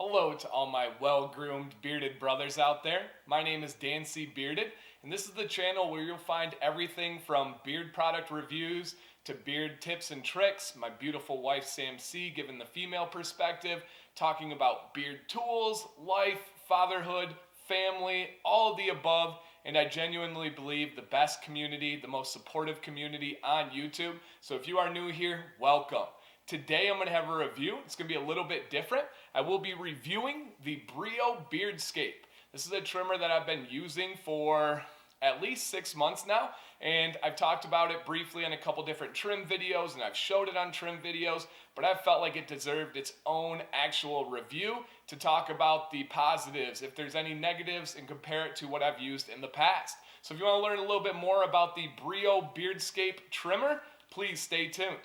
Hello to all my well-groomed bearded brothers out there. My name is DanCBearded, and this is the channel where you'll find everything from beard product reviews to beard tips and tricks, my beautiful wife Sam C giving the female perspective, talking about beard tools, life, fatherhood, family, all of the above, and I genuinely believe the best community, the most supportive community on YouTube. So if you are new here, welcome. Today I'm going to have a review. It's going to be a little bit different. I will be reviewing the Brio Beardscape. This is a trimmer that I've been using for at least 6 months now, and I've talked about it briefly in a couple different trim videos, and I've showed it on trim videos, but I felt like it deserved its own actual review to talk about the positives, if there's any negatives, and compare it to what I've used in the past. So if you want to learn a little bit more about the Brio Beardscape trimmer, please stay tuned.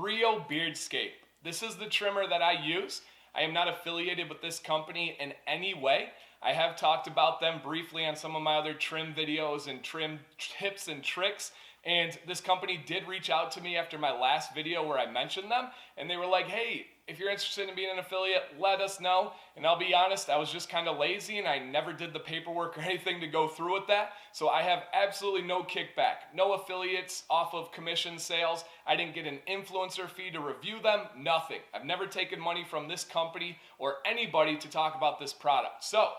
Brio Beardscape. This is the trimmer that I use. I am not affiliated with this company in any way. I have talked about them briefly on some of my other trim videos and trim tips and tricks, and this company did reach out to me after my last video where I mentioned them, and they were like, hey, if you're interested in being an affiliate, let us know. And I'll be honest, I was just kind of lazy and I never did the paperwork or anything to go through with that. So I have absolutely no kickback, no affiliates off of commission sales. I didn't get an influencer fee to review them, nothing. I've never taken money from this company or anybody to talk about this product. So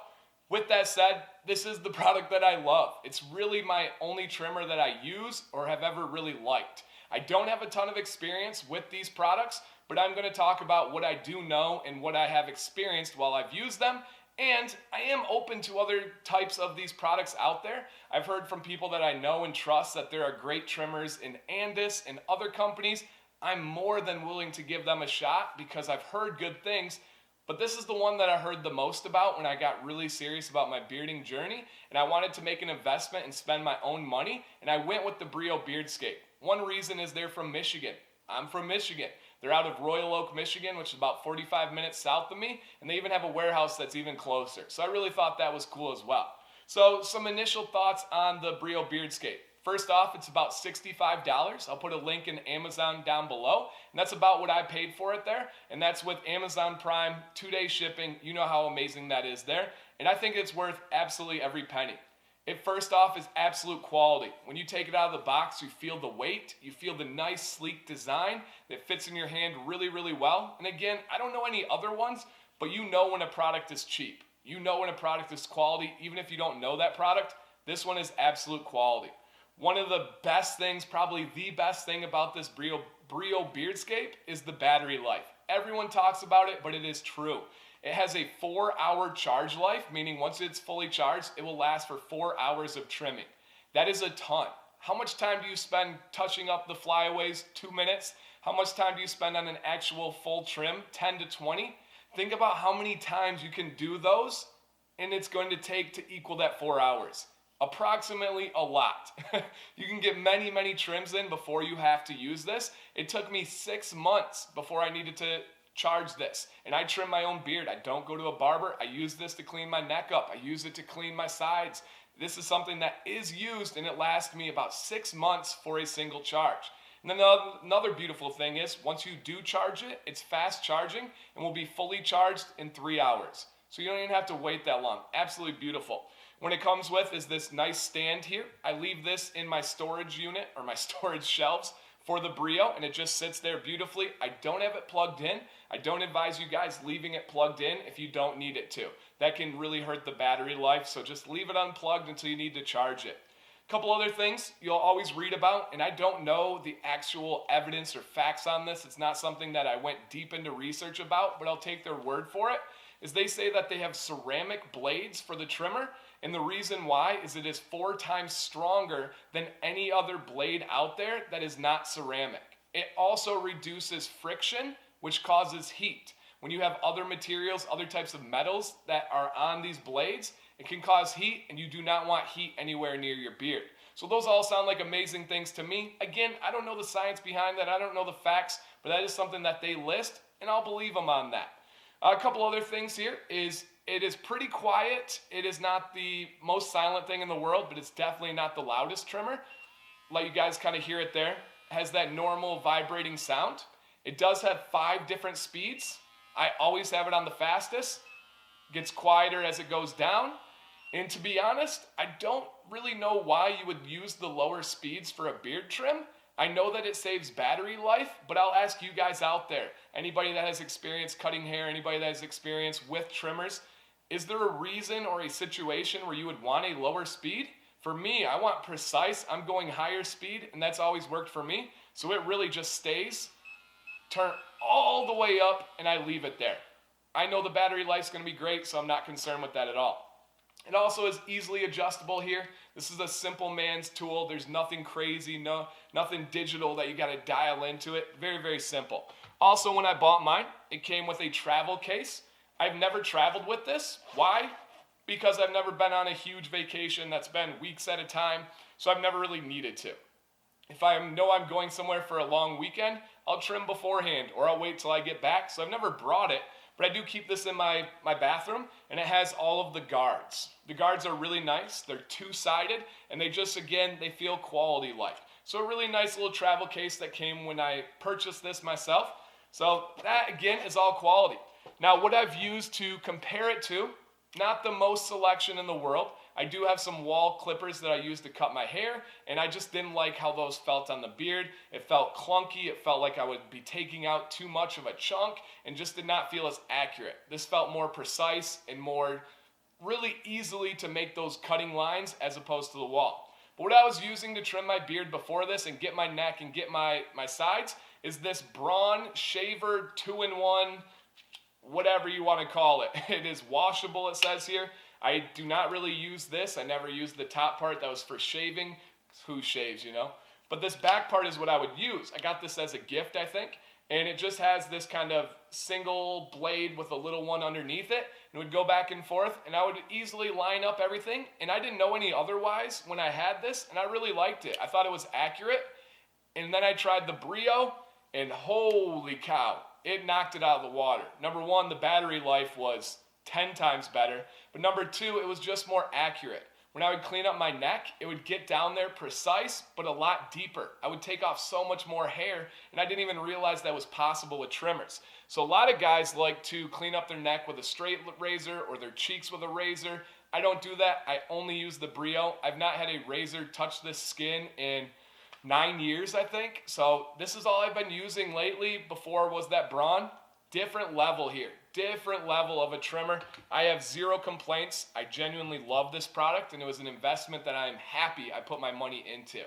with that said, this is the product that I love. It's really my only trimmer that I use or have ever really liked. I don't have a ton of experience with these products, but I'm going to talk about what I do know and what I have experienced while I've used them, and I am open to other types of these products out there. I've heard from people that I know and trust that there are great trimmers in Andis and other companies. I'm more than willing to give them a shot because I've heard good things, but this is the one that I heard the most about when I got really serious about my bearding journey, and I wanted to make an investment and spend my own money, and I went with the Brio Beardscape. One reason is they're from Michigan. I'm from Michigan. They're out of Royal Oak, Michigan, which is about 45 minutes south of me, and they even have a warehouse that's even closer. So I really thought that was cool as well. So some initial thoughts on the Brio Beardscape. First off, it's about $65. I'll put a link in Amazon down below, and that's about what I paid for it there, and that's with Amazon Prime, 2-day shipping. You know how amazing that is there, and I think it's worth absolutely every penny. It first off is absolute quality. When you take it out of the box, you feel the weight, you feel the nice sleek design that fits in your hand really, really well. And again, I don't know any other ones, but you know when a product is cheap. You know when a product is quality, even if you don't know that product. This one is absolute quality. One of the best things, probably the best thing about this Brio Beardscape is the battery life. Everyone talks about it, but it is true. It has a 4-hour charge life, meaning once it's fully charged, it will last for 4 hours of trimming. That is a ton. How much time do you spend touching up the flyaways? 2 minutes. How much time do you spend on an actual full trim? 10 to 20. Think about how many times you can do those, and it's going to take to equal that 4 hours. Approximately a lot. You can get many, many trims in before you have to use this. It took me 6 months before I needed to charge this, and I trim my own beard. I don't go to a barber. I use this to clean my neck up. I use it to clean my sides. This is something that is used, and it lasts me about 6 months for a single charge. And then another beautiful thing is once you do charge it, it's fast charging and will be fully charged in 3 hours. So you don't even have to wait that long. Absolutely beautiful. What it comes with is this nice stand here. I leave this in my storage unit or my storage shelves for the Brio, and it just sits there beautifully. I don't have it plugged in. I don't advise you guys leaving it plugged in if you don't need it to. That can really hurt the battery life, so just leave it unplugged until you need to charge it. A couple other things you'll always read about, and I don't know the actual evidence or facts on this. It's not something that I went deep into research about, but I'll take their word for it, is they say that they have ceramic blades for the trimmer, and the reason why is it is 4 times stronger than any other blade out there that is not ceramic. It also reduces friction, which causes heat. When you have other materials, other types of metals that are on these blades, it can cause heat, and you do not want heat anywhere near your beard. So those all sound like amazing things to me. Again, I don't know the science behind that. I don't know the facts, but that is something that they list, and I'll believe them on that. A couple other things here is it is pretty quiet. It is not the most silent thing in the world, but it's definitely not the loudest trimmer. Let you guys kind of hear it there. It has that normal vibrating sound. It does have 5 different speeds. I always have it on the fastest. It gets quieter as it goes down. And to be honest, I don't really know why you would use the lower speeds for a beard trim. I know that it saves battery life, but I'll ask you guys out there, anybody that has experience cutting hair, anybody that has experience with trimmers, is there a reason or a situation where you would want a lower speed? For me, I want precise. I'm going higher speed, and that's always worked for me. So it really just stays, turn all the way up, and I leave it there. I know the battery life's going to be great, so I'm not concerned with that at all. It also is easily adjustable here. This is a simple man's tool. There's nothing crazy, nothing digital that you got to dial into it. Very, very simple. Also, when I bought mine, it came with a travel case. I've never traveled with this. Why? Because I've never been on a huge vacation that's been weeks at a time, so I've never really needed to. If I know I'm going somewhere for a long weekend, I'll trim beforehand, or I'll wait till I get back. So I've never brought it, but I do keep this in my bathroom, and it has all of the guards. The guards are really nice. They're 2-sided, and they just, again, they feel quality-like. So a really nice little travel case that came when I purchased this myself. So that, again, is all quality. Now, what I've used to compare it to, not the most selection in the world. I do have some wall clippers that I use to cut my hair, and I just didn't like how those felt on the beard. It felt clunky. It felt like I would be taking out too much of a chunk and just did not feel as accurate. This felt more precise and more really easily to make those cutting lines as opposed to the wall. But what I was using to trim my beard before this and get my neck and get my sides is this Braun Shaver 2-in-1, whatever you want to call it. It is washable, it says here. I do not really use this. I never used the top part that was for shaving. Who shaves, you know? But this back part is what I would use. I got this as a gift, I think. And it just has this kind of single blade with a little one underneath it. And it would go back and forth. And I would easily line up everything. And I didn't know any otherwise when I had this. And I really liked it. I thought it was accurate. And then I tried the Brio. And holy cow, it knocked it out of the water. Number one, the battery life was 10 times better. But number two, it was just more accurate. When I would clean up my neck, it would get down there precise, but a lot deeper. I would take off so much more hair, and I didn't even realize that was possible with trimmers. So a lot of guys like to clean up their neck with a straight razor or their cheeks with a razor. I don't do that. I only use the Brio. I've not had a razor touch this skin in 9 years, I think. So this is all I've been using lately. Before was that Braun. Different level here. Different level of a trimmer. I have zero complaints. I genuinely love this product, and it was an investment that I am happy I put my money into.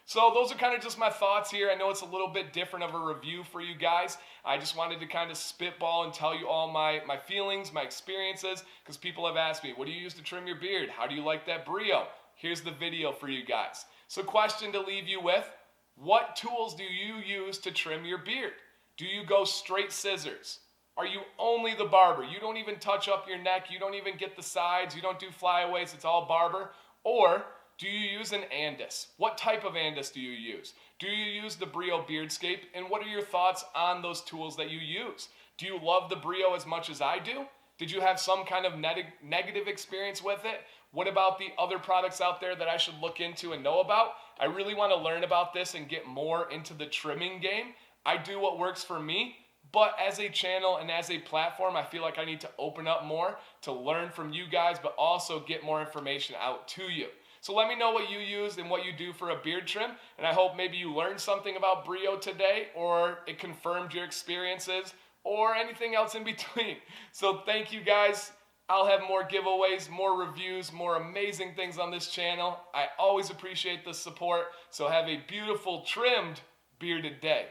So those are kind of just my thoughts here. I know it's a little bit different of a review for you guys. I just wanted to kind of spitball and tell you all my feelings, my experiences, because people have asked me, what do you use to trim your beard? How do you like that Brio? Here's the video for you guys. So question to leave you with, what tools do you use to trim your beard? Do you go straight scissors? Are you only the barber? You don't even touch up your neck. You don't even get the sides. You don't do flyaways. It's all barber. Or do you use an Andis? What type of Andis do you use? Do you use the Brio Beardscape? And what are your thoughts on those tools that you use? Do you love the Brio as much as I do? Did you have some kind of negative experience with it? What about the other products out there that I should look into and know about? I really want to learn about this and get more into the trimming game. I do what works for me. But as a channel and as a platform, I feel like I need to open up more to learn from you guys, but also get more information out to you. So let me know what you use and what you do for a beard trim. And I hope maybe you learned something about Brio today, or it confirmed your experiences, or anything else in between. So thank you guys. I'll have more giveaways, more reviews, more amazing things on this channel. I always appreciate the support. So have a beautiful, trimmed, bearded day.